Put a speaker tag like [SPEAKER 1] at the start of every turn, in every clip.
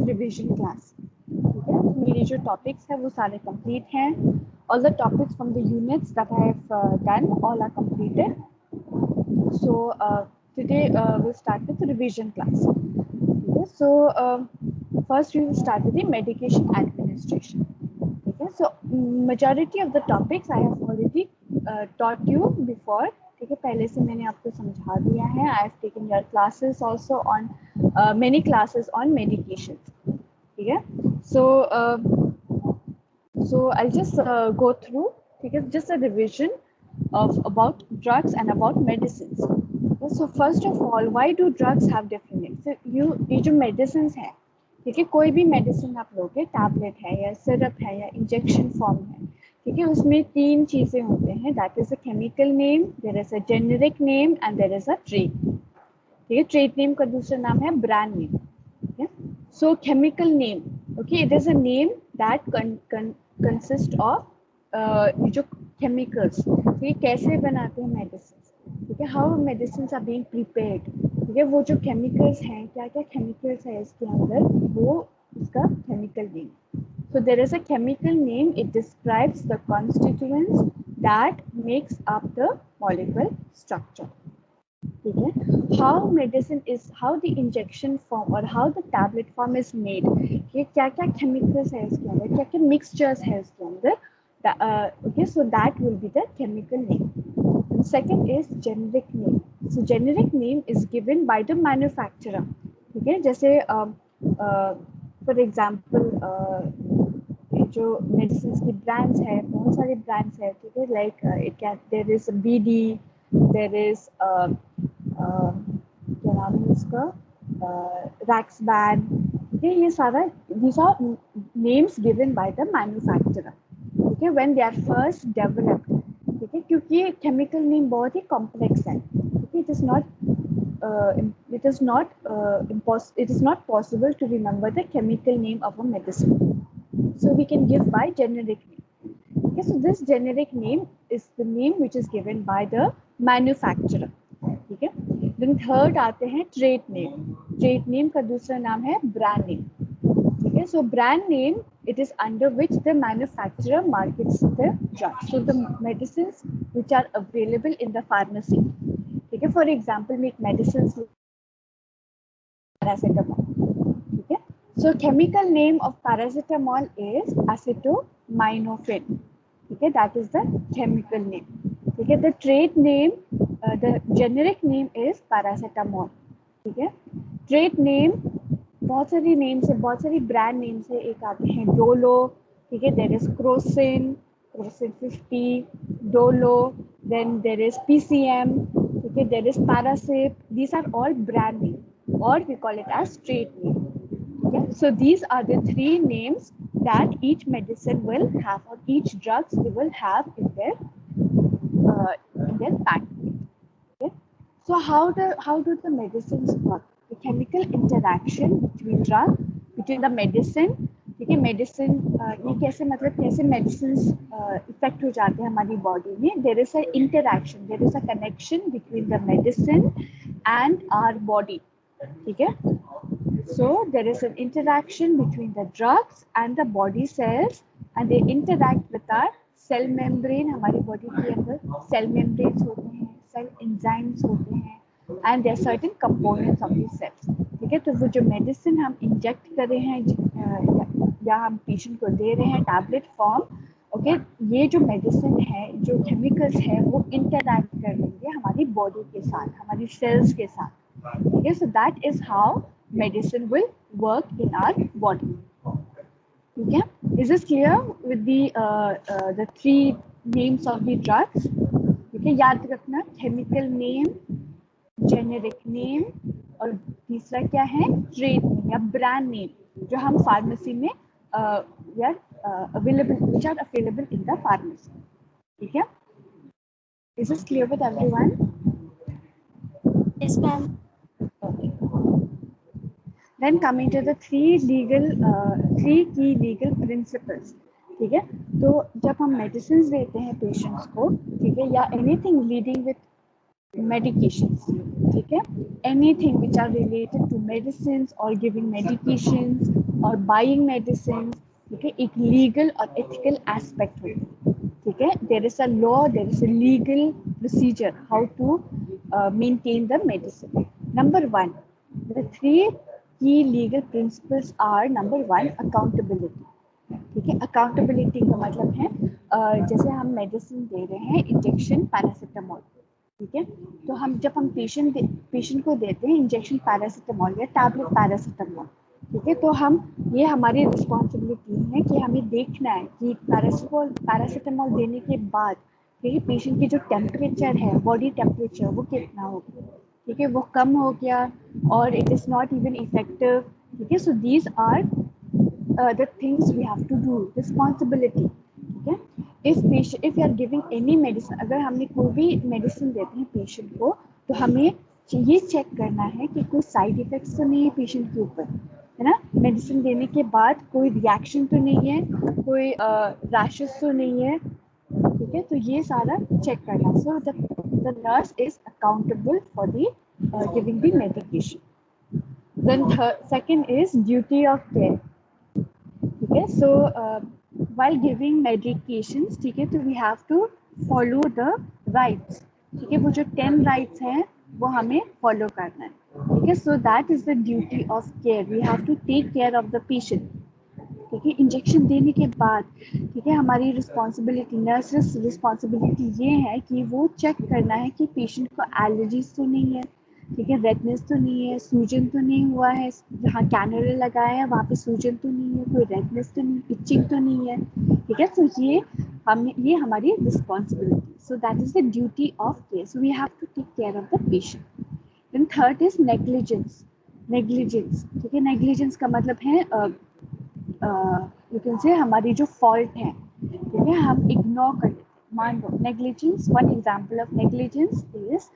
[SPEAKER 1] Revision class. ठीक है, मेरे जो टॉपिक्स है वो सारे कंप्लीट हैं। All the topics from the units that I have done all are completed. So today we'll start with the revision class. Okay, so first we will start with the medication administration. Okay, so majority of the topics I have already taught you before. ठीक है, पहले से मैंने आपको समझा दिया है. I have taken your classes also on many classes on medications. ठीक है, so I'll just go through. ठीक है, just a revision of about drugs and about medicines. So first of all, why do drugs have different names? So ये जो medicines है, ठीक है, कोई भी मेडिसिन आप लोगे, टैबलेट है या सिरप है या इंजेक्शन फॉर्म है, ठीक है, उसमें तीन चीजें होते हैं. That is a chemical name, there is a generic name and there is a trade. ठीक है, ट्रेड नेम का दूसरा नाम है ब्रांड नेम. ठीक है, so chemical name, okay, it is a name that consist of जो केमिकल्स, ठीक है, कैसे बनाते हैं मेडिसिन, ठीक है, how medicine are being prepared. ठीक है, वो जो केमिकल्स हैं, क्या क्या केमिकल्स है इसके अंदर, वो इसका chemical name. So there is a chemical name. It describes the constituents that makes up the molecular structure. ठीक है, how medicine is, how the injection form or how the tablet form is made. ये क्या क्या chemicals है इसके अंदर, क्या क्या mixtures है इसके अंदर. Okay, so that will be the chemical name. And second is generic name. So generic name is given by the manufacturer. ठीक है, जैसे for example जो मेडिसिन की ब्रांड्स है, बहुत सारे ब्रांड्स है. ठीक है, like it can, there is BD, there is क्या नाम है उसका, रैक्सबैन. ठीक है, ये सारा these are names given by the manufacturer. ठीक है, when they are first developed. ठीक है, क्योंकि केमिकल नेम बहुत ही कॉम्प्लेक्स है. ठीक है, it is not possible to remember the chemical name of a medicine. So we can give by generic name. Okay, so this generic name is the name which is given by the manufacturer. ठीक है, then third आते हैं trade name. Trade name का दूसरा नाम है brand name. ठीक है, so brand name, it is under which the manufacturer markets the drug. So the medicines which are available in the pharmacy. ठीक है, for example make medicines paracetamol. ठीक है, so chemical name of paracetamol is acetaminophen. ठीक है, that is the chemical name. ठीक है, the trade name, the generic name is paracetamol. ठीक है, trade name बहुत सारी नेम से, बहुत सारी ब्रांड नेम से एक आते हैं डोलो. ठीक है, there is Crocin 50, Dolo, then there is PCM. ठीक है, there is Paracip. These are all brand name और we call it as trade name. Okay, so these are the three names that each medicine will have, or each drugs they will have in their packaging. Okay, so how do the medicines work? The chemical interaction between drug, between the medicine. ठीक है, medicine ये कैसे, मतलब कैसे medicine effect हो जाते हैं हमारी बॉडी में. There is a interaction, there is a connection between the medicine and our body. ठीक है, so there is an interaction between the drugs and the body cells, and they interact with our cell membrane. हमारी body के अंदर cell membranes होते हैं, cell enzymes होते हैं, and there are certain components of these cells. ठीक है, तो वो जो मेडिसिन हम इंजेक्ट कर रहे हैं या हम पेशेंट को दे रहे हैं टैबलेट फॉर्म, ओके, ये जो मेडिसिन है, जो केमिकल्स है, वो इंटरैक्ट कर लेंगे हमारी बॉडी के साथ, हमारी सेल्स के साथ. ठीक है, so that is how medicine will work in our body. Okay, is this clear with the three names of the drugs? Okay, याद रखना, chemical name, generic name और तीसरा क्या है, trade name या brand name, जो हम फार्मेसी में which are available in the pharmacy. ठीक है, is this clear with everyone?
[SPEAKER 2] Yes, ma'am.
[SPEAKER 1] Okay. Then coming to the three key legal principles. ठीक है, तो जब हम मेडिसिन देते हैं पेशेंट्स को, ठीक है, या एनीथिंग लीडिंग विथ medications. ठीक है, anything which are related to medicines or giving medications और बाइंग मेडिसिन, ठीक है, एक लीगल और एथिकल एस्पेक्ट होती है, ठीक है. There is a law, there is a legal procedure how to maintain the medicine. Number 1, the 3 की legal principles are, number 1 accountability, ठीक है. अकाउंटेबिलिटी का मतलब है जैसे हम मेडिसिन दे रहे हैं, इंजेक्शन पैरासीटामोल, ठीक है, तो हम जब हम पेशेंट को देते हैं इंजेक्शन पैरासीटामोल या टैबलेट पैरासीटामोल, ठीक है, तो हम ये हमारी रिस्पॉन्सिबिलिटी है कि हमें देखना है कि पैरासीटामोल देने के बाद, ठीक है, पेशेंट की जो टेम्परेचर है, बॉडी टेम्परेचर, वो कितना हो गया, ठीक है, वो कम हो गया और it is not even effective, ठीक है. So these are the things we have to do, responsibility, ठीक है. if you are giving any medicine, अगर हमने कोई भी मेडिसिन देते हैं पेशेंट को, तो हमें ये चेक करना है कि कोई साइड इफेक्ट्स तो नहीं है पेशेंट के ऊपर, है ना. मेडिसिन देने के बाद कोई रिएक्शन तो नहीं है, कोई रैशेस तो नहीं है, ठीक है, तो ये सारा चेक करना. So the nurse is accountable for the giving the medication. Then second is duty of care, ठीक है. सो while giving medications, ठीक है, तो we have to follow the rights, ठीक है, वो जो 10 rights हैं वो हमें follow करना है, ठीक है. so that is the duty of care, we have to take care of the patient, ठीक है. इंजेक्शन देने के बाद, ठीक है, हमारी रिस्पॉन्सिबिलिटी, नर्सेस रिस्पॉन्सिबिलिटी ये है कि वो चेक करना है कि पेशेंट को एलर्जीज तो नहीं है, ठीक है, रेडनेस तो नहीं है, सूजन तो नहीं हुआ है, जहाँ कैनुला लगाया है वहाँ पे सूजन तो नहीं है, कोई रेडनेस तो नहीं, इचिंग तो नहीं है, ठीक है. तो ये हमारी responsibility. So that is the duty of care. So we have to take care of the patient. Then third is negligence. ठीक है, नेग्लिजेंस का मतलब है यू कैन से हमारी जो फॉल्ट है, ठीक है, हम इग्नोर कर देते हैं. मान लो negligence, one example of negligence is,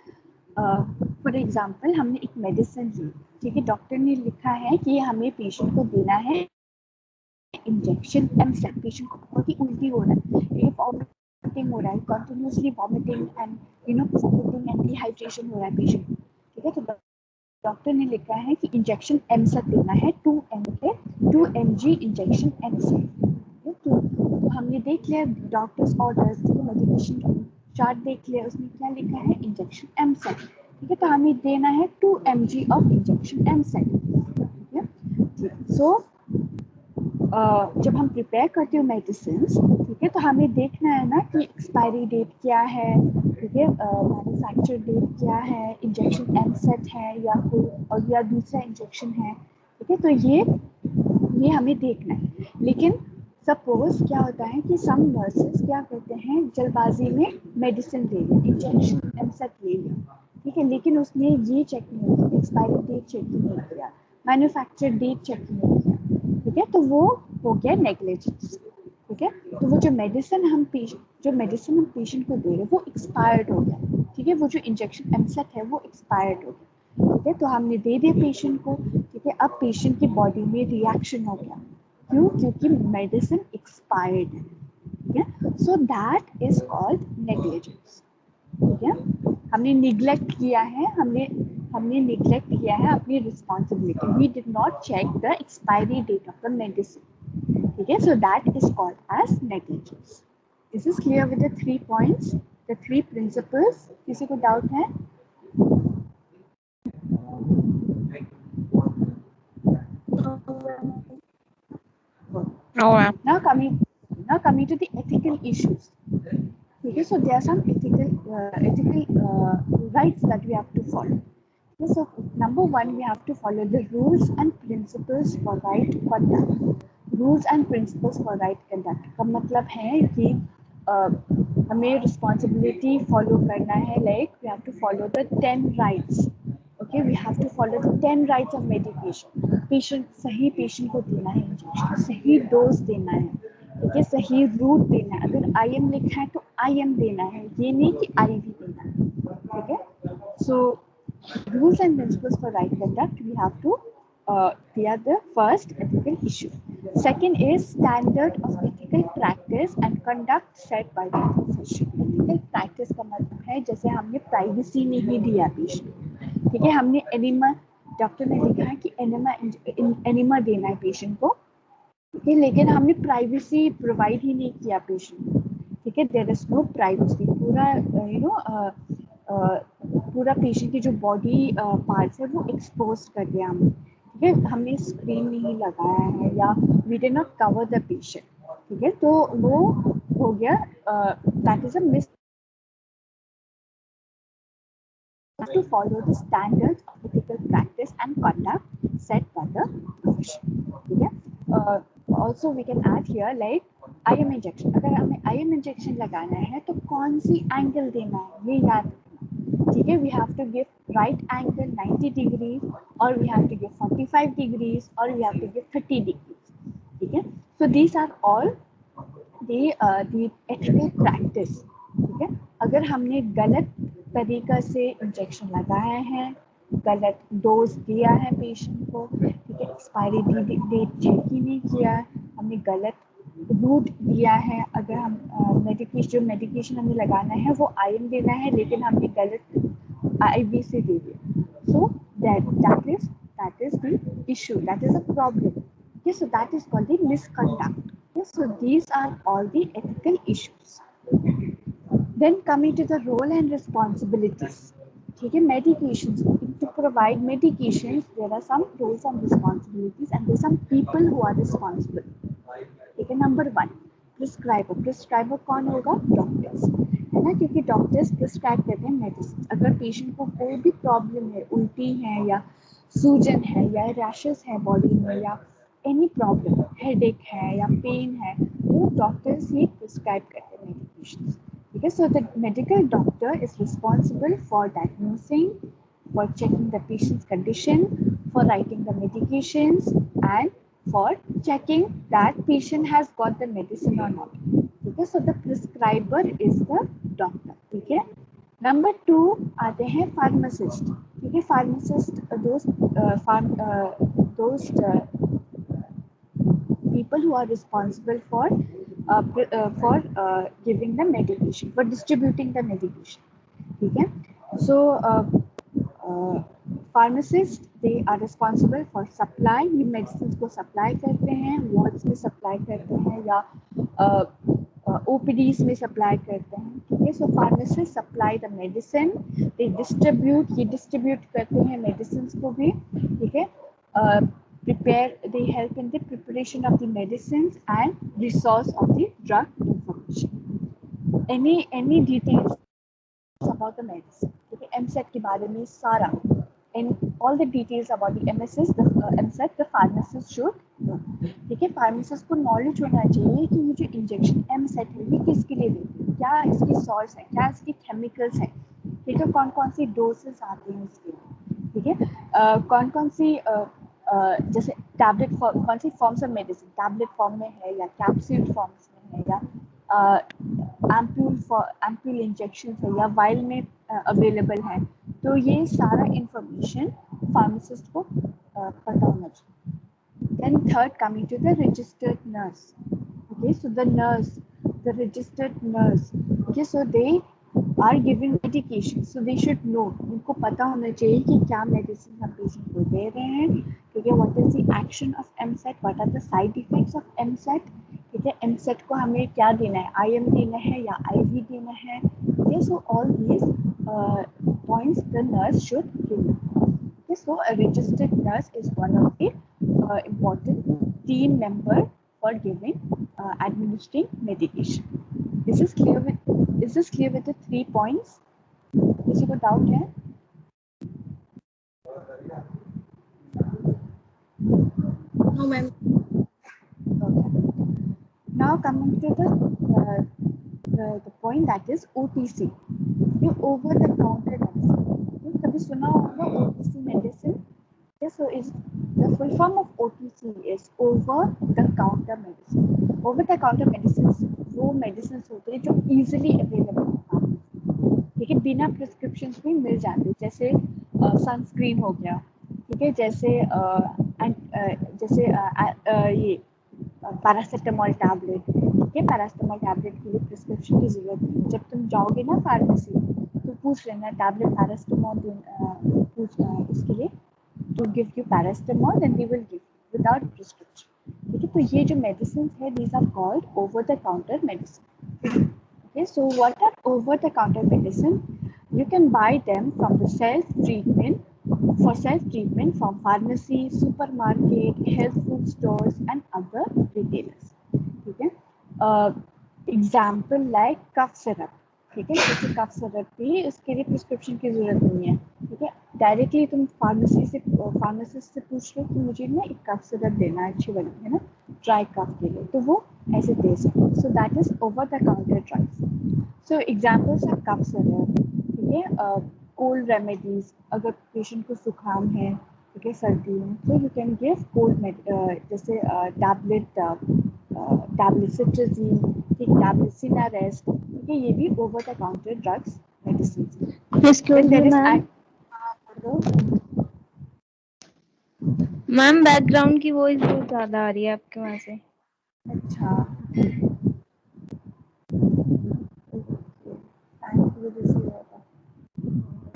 [SPEAKER 1] for example हमने एक मेडिसिन ली, ठीक है, डॉक्टर ने लिखा है कि हमें पेशेंट को देना है इंजेक्शन एमसेट. पेशेंट को बहुत ही उल्टी हो रहा है, ठीक है, वॉमिटिंग हो रहा है, continuously vomiting and vomiting and dehydration हो रहा है पेशेंट, ठीक है. तो डॉक्टर ने लिखा है कि इंजेक्शन एमसेट देना है, 2 mg इंजेक्शन एमसेट. तो हमने देख लिया डॉक्टर्स ऑर्डर्स, मेडिकेशन चार्ट देख लिया, उसमें क्या लिखा है, इंजेक्शन एमसेट, ठीक है. तो हमें देना है 2 mg ऑफ इंजेक्शन एमसेट, ठीक है. सो जब हम प्रिपेयर करते हो मेडिसिन, ठीक है, तो हमें देखना है ना कि एक्सपायरी डेट क्या है, ठीक है, मैन्युफैक्चर डेट क्या है, इंजेक्शन एमसेट है या कोई और या दूसरा इंजेक्शन है, ठीक है. तो ये हमें देखना है. लेकिन सपोज क्या होता है कि सम नर्सेस क्या करते हैं, जल्दबाजी में मेडिसिन ले लिया, इंजेक्शन एमसेट ले लिया, ठीक है, लेकिन उसने ये चेक नहीं किया, एक्सपायरी डेट चेक नहीं किया, मैन्युफैक्चर डेट चेक नहीं किया, ठीक है. तो वो हो गया नेग्लिजेंस, ठीक है. तो वो जो मेडिसिन हम पेशेंट को दे रहे हैं वो एक्सपायर्ड हो गया, ठीक है, वो जो इंजेक्शन एमसेट है वो एक्सपायर्ड हो गया, ठीक है. तो हमने दे दिया पेशेंट को, ठीक है. अब पेशेंट की बॉडी में रिएक्शन हो गया, क्यों, क्योंकि मेडिसिन एक्सपायर्ड है, ठीक है. So that is called negligence, ठीक है. हमने निग्लेक्ट किया है, हमने निग्लेक्ट किया है अपनी responsibility. We did not check the expiry date of the medicine, ठीक है. So that is called as negligence. Is this clear with the 3 points, the 3 principles? किसी को डाउट है?
[SPEAKER 2] No, ma'am.
[SPEAKER 1] Now coming to the ethical issues. Okay, so there are some ethical rights that we have to follow. Okay, so number 1, we have to follow the rules and principles for right conduct. Rules and principles for right conduct का मतलब है कि हमें responsibility follow करना है, like we have to follow the 10 rights. Okay, we have to follow the 10 rights of medication. सही patient को देना है इंजेक्शन, सही डोज देना है, ठीक है, सही रूट देना है. अगर IM लिखा है तो IM देना है, ये नहीं कि IV देना है, ठीक है. सो rules and principles for right conduct, we have to they are the first ethical issue. Second is standard of ethical practice and conduct set by the physician. Ethical practice का मतलब है जैसे हमने प्राइवेसी नहीं दिया पेशेंट, ठीक है, हमने एनिमल डॉक्टर ने लिखा है कि एनिमा देना है पेशेंट को, ठीक है, लेकिन हमने प्राइवेसी प्रोवाइड ही नहीं किया पेशेंट को, ठीक है, देयर इज नो प्राइवेसी, पूरा पूरा पेशेंट की जो बॉडी पार्ट्स है वो एक्सपोज कर दिया हमने, ठीक है, हमने स्क्रीन नहीं लगाया है या we did not cover the patient, ठीक है, तो वो हो गया, that is a miss to follow the standards of ethical practice and conduct set by the profession, ठीक है। Also we can add here like IM injection, अगर हमें IM injection लगाना है तो कौन सी एंगल देना है ये याद रखना, ठीक है, we have to give right angle 90 degrees or we have to give 45 degrees or we have to give 30 degrees, ठीक है, so these are all the ethical practice, ठीक है, अगर हमने गलत तरीका से इंजेक्शन लगाया है, गलत डोज दिया है पेशेंट को, ठीक है, एक्सपायरी डेट चेक ही नहीं किया है, हमने गलत रूट दिया है, अगर हम जो मेडिकेशन हमें लगाना है वो आईएम देना है लेकिन हमने गलत आईवी से दे दिया, सो that is the issue, that is a problem, okay, so that is called the misconduct, okay, so these are all the ethical issues. Then coming to the role and responsibilities, ठीक है, medications, to provide medications there are some roles and responsibilities and there are some people who are responsible, ठीक है, number 1 prescriber कौन होगा, doctors, है ना, क्योंकि doctors prescribe करते हैं मेडिसिन, अगर पेशेंट को कोई भी प्रॉब्लम है, उल्टी है या सूजन है या रैशेस है बॉडी में या एनी प्रॉब्लम, हेडेक है या पेन है, तो डॉक्टर्स ही प्रिस्क्राइब करते हैं मेडिकेशंस, ठीक है, so the medical doctor is responsible for diagnosing, for checking the patient's condition, for writing the medications, and for checking that patient has got the medicine or not. Okay, so the prescriber is the doctor. ठीक है, number 2 आते हैं pharmacist, ठीक है, pharmacist those people who are responsible for giving the medication, for distributing the medication, ठीक है, so pharmacist they are responsible for supply, ये medicine को सप्लाई करते हैं, वार्ड्स में सप्लाई करते हैं या ओपीडीज में सप्लाई करते हैं, ठीक है, so pharmacist supply the medicine, they distribute, ये डिस्ट्रीब्यूट करते हैं मेडिसिन को भी, ठीक है, prepare, they help in the preparation of the medicines and resource of the drug information, any details about the medicine, ठीक है, MSET के बारे में सारा, and all the details about the MSS, the MSET, the pharmacist should know, ठीक है, pharmacist को knowledge होना चाहिए कि ये जो इंजेक्शन MSET है ये किसके लिए देते हैं, क्या इसकी सोर्स है, क्या इसकी केमिकल्स है, ठीक है, कौन कौन सी डोसेस आती हैं इसके, ठीक है, कौन कौन सी जैसे टैबलेट कौन सी forms of medicine, tablet form में है या कैप्सूल फॉर्म्स में है या एम्पूल इंजेक्शन है या वाइल में अवेलेबल है, तो ये सारा इंफॉर्मेशन फार्मासिस्ट को पता होना चाहिए. Then third, coming to the registered nurse. Okay, so the registered nurse. Okay, so they are giving medication, so they should know. उनको पता होना चाहिए कि क्या मेडिसिन हम पेशेंट को दे रहे हैं, ठीक है, what is the action of MSET, what are the side effects of MSET, ठीक है, MSET को हमें क्या देना है, IM देना है या IV देना है, okay, so all these points the nurse should give. Okay, so a registered nurse is one of the important team member for giving administering medication. Is this clear with the 3 points? किसी को doubt है?
[SPEAKER 2] No, ma'am.
[SPEAKER 1] Okay. Now coming to the point that is OTC, the over the counter medicine. कभी सुना होगा OTC medicine? Yes, so is the full form of OTC is over the counter medicine. Over the counter medicines वो medicines होते हैं जो easily available हैं, ठीक है, बिना प्रिस्क्रिप्शन भी मिल जाते हैं, जैसे सनस्क्रीन हो गया, ठीक है, जैसे ये पैरासीटामोल टैबलेट, ठीक है, पैरासीटामोल टैबलेट के लिए प्रिस्क्रिप्शन की जरूरत नहीं, जब तुम जाओगे ना फार्मेसी तो पूछ लेना टैबलेट पैरासीटामोल पूछ इसके लिए to give you paracetamol, then they will give you without prescription. ठीक है, तो ये जो medicines है, these are called over the counter medicine. Okay, so what are over the counter medicine? You can buy them from the self treatment from pharmacy, supermarket, health food stores and other retailers. ठीक है, example like कफ syrup. ठीक है, जैसे cough syrup भी उसके लिए prescription की जरूरत नहीं है. ठीक है, डायरेक्टली तुम फार्मासिस्ट से पूछ लो कि मुझे ना एक कफ सिरप देना है अच्छी वाली, है ना, ड्राई कफ के लिए, तो वो ऐसे दे सकते. So that is over the counter drugs. So examples are cough syrup. ठीक है, कोल्ड रेमेडीज, अगर पेशेंट को जुकाम है, ठीक है, सर्दी में, तो यू कैन गिव कोल्ड जैसे टैबलेट सिट्रजिन, ठीक, टैबलेट सिनारेस्ट. ठीक है, ये भी over the counter drugs medicine.
[SPEAKER 2] Excuse me, ma'am. Ma'am background की वॉइस बहुत ज्यादा आ रही है आपके वहाँ से.
[SPEAKER 1] अच्छा,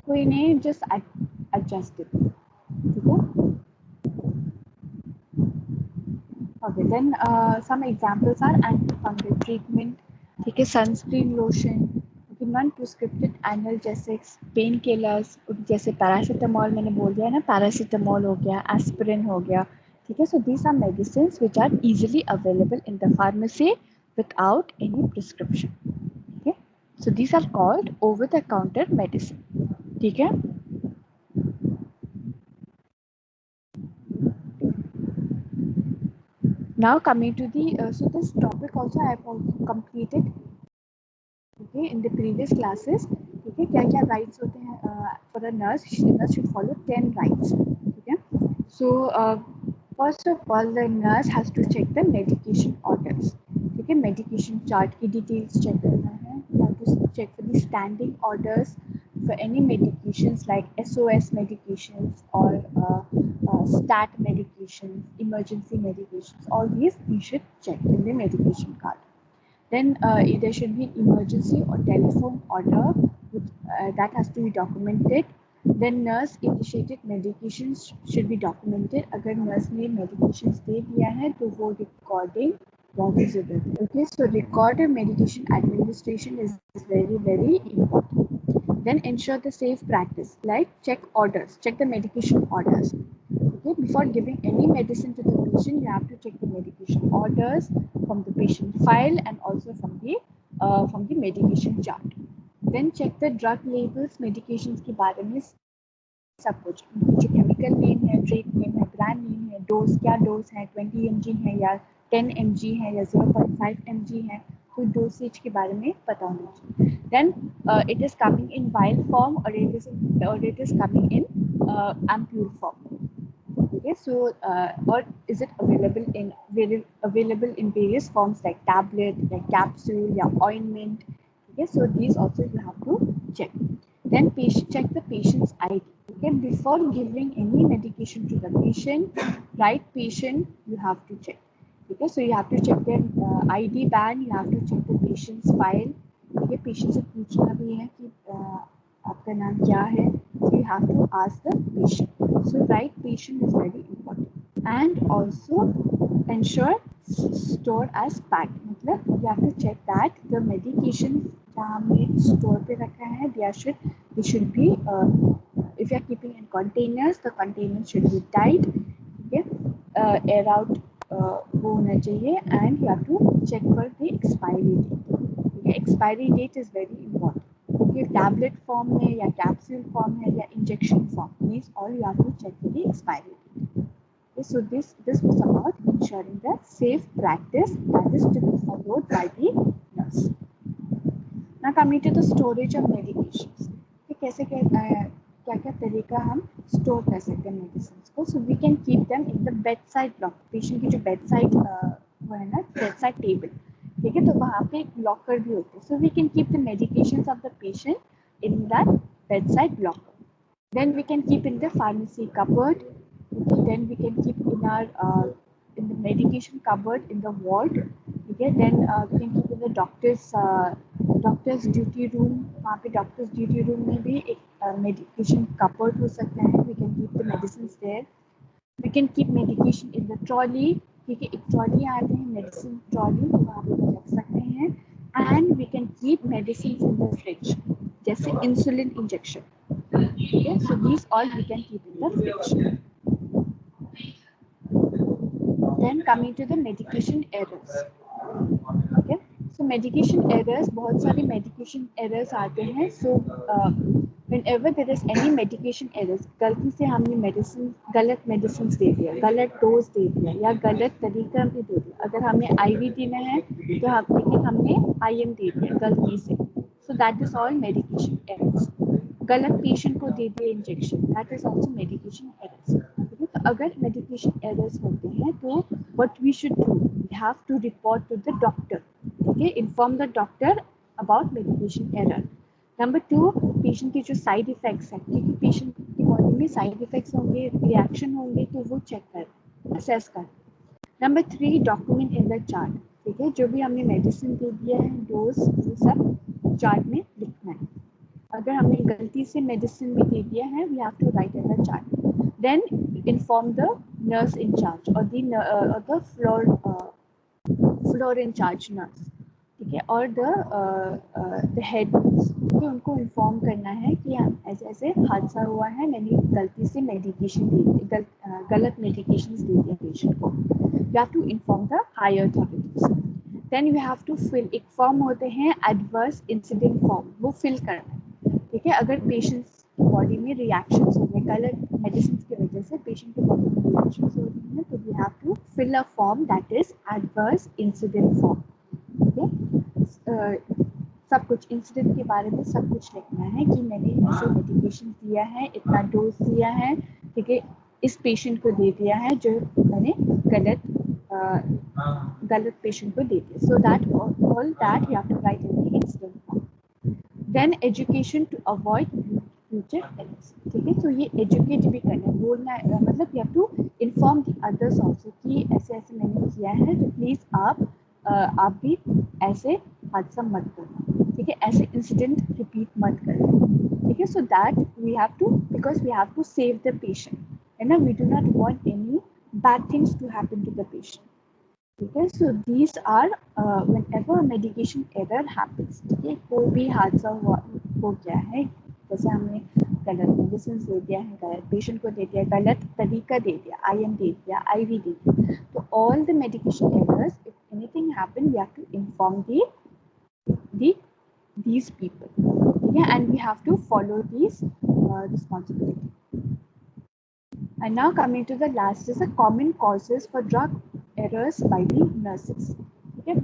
[SPEAKER 1] कोई नहीं, जस्ट एडजस्ट इट. ठीक है. Okay, then some examples are antifungal treatment, ठीक है, sunscreen lotion, non-prescripted analgesics, pain killers जैसे पैरासीटामोल, मैंने बोल दिया ना, पैरासीटामोल हो गया, एस्पिरिन हो गया. ठीक है, so these are medicines which are easily available in the pharmacy without any prescription. Okay, so these are called over the counter medicine. ठीक है. Now coming to the so this topic also I have also completed, okay, in the previous classes. ठीक है, क्या क्या rights होते हैं for a nurse should follow 10 rights. ठीक है, so first of all the nurse has to check the medication orders. ठीक है, medication chart की details check करना है. You have to check for the standing orders for any medications like SOS medications or stat medications, emergency medications. All these you should check in the medication card. Then there should be emergency or telephone order which, that has to be documented. Then nurse initiated medications should be documented. अगर nurse ने medications दे दिया है तो वो recording बहुत ही ज़रूरत है. Okay, so recorded medication administration is very very important. Then ensure the safe practice, like check orders, check the medication orders. Okay, before giving any medicine to the patient, you have to check the medication orders from the patient file and also from the medication chart. Then check the drug labels, medications के बारे में सब कुछ, जो chemical name है, trade name है, brand name है, dose क्या डोज है, 20 mg है या 10 mg है या 0.5 mg है, तो डोसेज के बारे में पता होना चाहिए. Then it is coming in vial form or it is coming in ampule form. Okay, so or is it available in various forms like tablet, like capsule, या ointment. Okay, so these also you have to check. Then check the patient's ID. Okay, before giving any medication to the patient, right patient you have to check. Okay, so you have to check their ID band, you have to check the patient's file. Okay, patient से पूछना भी है कि आपका नाम क्या है. So you have to ask the patient. So right patient is very important. And also ensure store as packed. मतलब you have to check that the medication जहाँ हमने store पे रखा है, they should be if you are keeping in containers, the containers should be tight. Okay, air out वो होना चाहिए, and you have to check for the expiry date. Okay, expiry date is very important. Okay, tablet form में या capsule form है या injection form, these all you have to check for the expiry date. Okay, so this was about ensuring the safe practice that is to be followed by the nurse. Now coming to the storage of medications. कैसे क्या क्या तरीका हम store कर सकते हैं medicine को. So we can keep them in the bed side locker. Patient की जो बेड साइड वो है ना, बेड साइड टेबल, ठीक है, तो वहाँ पे एक लॉकर भी होते हैं. So we can keep the medications of the patient in that bed side locker. Then we can keep in the pharmacy cupboard. Okay, then we can keep in our in the medication cupboard in the ward. Okay, then we can keep in the doctor's duty room. वहाँ पे doctor's duty room में भी एक medication cupboard हो सकता है, we can keep the medicines there. We can keep medication in the trolley, ठीक है, एक ट्रॉली आते हैं मेडिसिन ट्रॉली, वहाँ पे रख सकते हैं. And we can keep medicines in the fridge, जैसे insulin injection. Okay, so these all we can keep in the fridge. Then coming to the medication errors. Okay, so medication errors, बहुत सारे medication errors आते हैं. So whenever there is any medication errors, गलती से हमने medicine गलत medicine दे दिया, गलत डोज दे दिया या गलत तरीका भी दे दिया. अगर हमें IV देना है तो हमने IM दे दिया गलती से. So that is all medication errors. गलत पेशेंट को दे दिया injection, that is also medication errors. तो अगर मेडिकेशन एरर्स होते हैं तो what we should do, we have to report to the doctor. ठीक है, inform the doctor about medication error. Number 2, patient के जो साइड इफेक्ट्स हैं, क्योंकि पेशेंट की बॉडी में साइड इफेक्ट्स होंगे, रिएक्शन होंगे, तो वो चेक कर असेस कर. Number 3, document in the chart. ठीक है, जो भी हमने मेडिसिन दे दिया है, डोज, वो सब चार्ट में लिखना है. अगर हमने गलती से मेडिसिन भी दे दिया है, we have to write in the chart. Then inform the nurse in charge और the floor in charge nurse. ठीक है, और द हेड नर्स, तो उनको इन्फॉर्म करना है कि हम ऐसे ऐसे हादसा हुआ है, मैंने गलती से मेडिकेशन दे दी, गलत मेडिकेशन दे दिया पेशेंट को. You have to inform the higher authorities. Then you have to fill, एक फॉर्म होते हैं एडवर्स इंसिडेंट फॉर्म, वो फिल करना है. ठीक है, अगर पेशेंट्स की बॉडी में रिएक्शंस हो गए गलत मेडिसिन की वजह से, पेशेंट की बॉडी में रिएक्शंस हो रही हैं, तो we have to fill a form that is adverse incident form. ठीक है, सब कुछ इंसिडेंट के बारे में सब कुछ लिखना है कि मैंने ऐसे मेडिकेशन दिया है, इतना डोज दिया है, ठीक है, इस पेशेंट को दे दिया है जो मैंने गलत पेशेंट को दे दिया. So that all that you have to write in the incident form. Then education to avoid future errors. ठीक है, तो ये एजुकेट भी करना है, बोलना है, मतलब you have to inform the others also कि ऐसे ऐसे मैंने किया है, तो प्लीज़ आप भी ऐसे हादसा मत करना. ठीक है, ऐसे इंसिडेंट रिपीट मत करना. ठीक है, so that we have to, because we have to save the patient, है ना, we do not want any bad things to happen to the patient. ठीक है, so these are whenever medication error happens. ठीक है, कोई भी हादसा हो गया है, जैसे हमने गलत मेडिसिन दे दिया है, गलत पेशेंट को दे दिया, गलत तरीका दे दिया, IM दे दिया, IV दे दिया, तो all the medication errors, if anything happen, we have to inform these people. ठीक है, and we have to follow these responsibility. And now coming to the last is the common causes for drug errors by the nurses. ठीक है,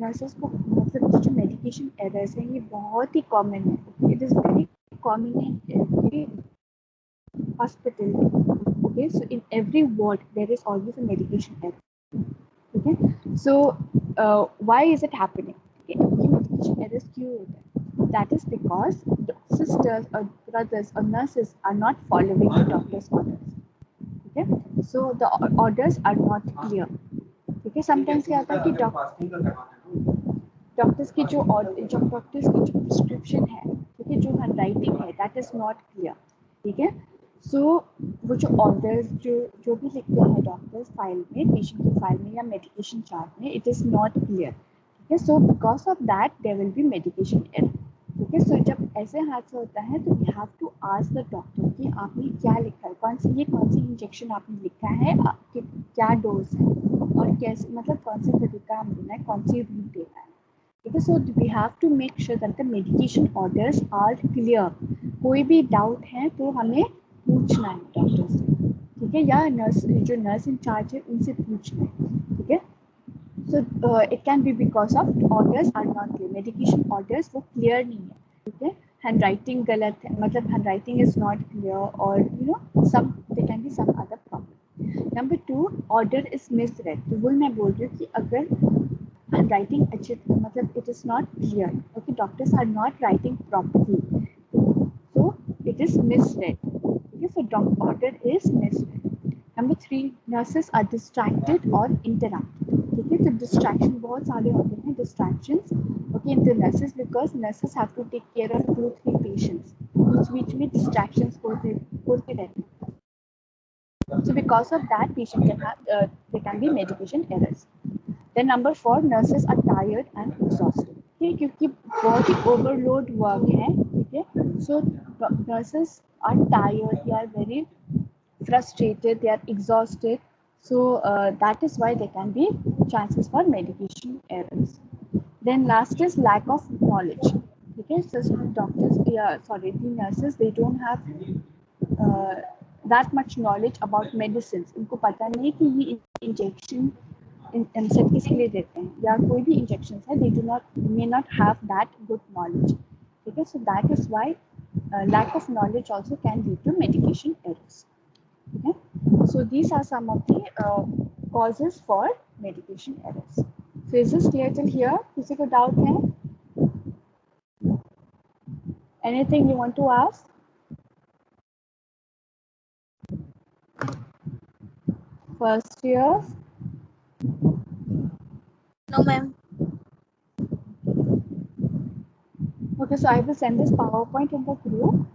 [SPEAKER 1] nurses को मतलब जो medication errors हैं ये बहुत ही कॉमन है. It is very common in every hospital. Okay, so in every ward there is always a medication error. ठीक है, so why is it happening? ये मेडिकेशन एरर्स क्यों होता है? That is because the sisters or brothers or nurses are not following the doctor's orders. Okay, so the orders are not clear. ठीक है, sometimes क्या होता है कि डॉक्टर्स की जो प्रिस्क्रिप्शन है, ठीक है, जो हैंडराइटिंग है, दैट इज नॉट क्लियर. ठीक है, सो वो जो ऑर्डर्स जो भी लिखते हैं डॉक्टर्स फाइल में, पेशेंट की फाइल में या मेडिकेशन चार्ट में, इट इज़ नॉट क्लियर. ठीक है, so because of that there will be medication error. ठीक है, सो जब ऐसे हादसा होता है तो we have to ask the doctor कि आपने क्या लिखा है, कौन सी इंजेक्शन आपने लिखा है, आपके क्या डोज है और कैसे, मतलब कौन सा तरीका हम देना है, कौन सी रूट देना है. ठीक है, so we have to make sure that the medication orders are clear. कोई भी डाउट है तो हमें पूछना है डॉक्टर से. ठीक है, या जो नर्स इन चार्ज है उनसे पूछना है. ठीक है, so it can be because of orders are not clear, medication orders वो clear नहीं है. ठीक है, handwriting गलत है, मतलब handwriting is not clear, or you know there can be some other problem. Number 2, order is misread. तो वो मैं बोल रही हूँ कि अगर handwriting अच्छे, मतलब it is not clear, okay, doctors are not writing properly, so it is misread. Okay, so order is misread. Number 3, nurses are distracted or interrupted. ठीक है, तो डिस्ट्रैक्शन बहुत सारे होते हैं, distractions. Okay, working in the nurses because nurses have to take care of 2-3 patients, which में distractions होते रहते हैं. So because of that, patient can have there can be medication errors. Then number 4, nurses are tired and exhausted. ठीक है, क्योंकि बहुत ही overload work है, ठीक है. So nurses are tired, they are very frustrated, they are exhausted. So that is why there can be chances for medication errors. Then last is lack of knowledge. Okay, so doctors, the nurses, they don't have that much knowledge about medicines. इनको पता नहीं कि ये injection insect किसके लिए देते हैं या कोई भी इंजेक्शन है, they do not may not have that good knowledge. ठीक है, so that is why lack of knowledge also can lead to medication errors. Okay, so these are some of the causes for medication errors. So is this clear till here? किसी को doubt है? Anything you want to ask? First year?
[SPEAKER 2] No, ma'am.
[SPEAKER 1] Okay, so I will send this PowerPoint in the group.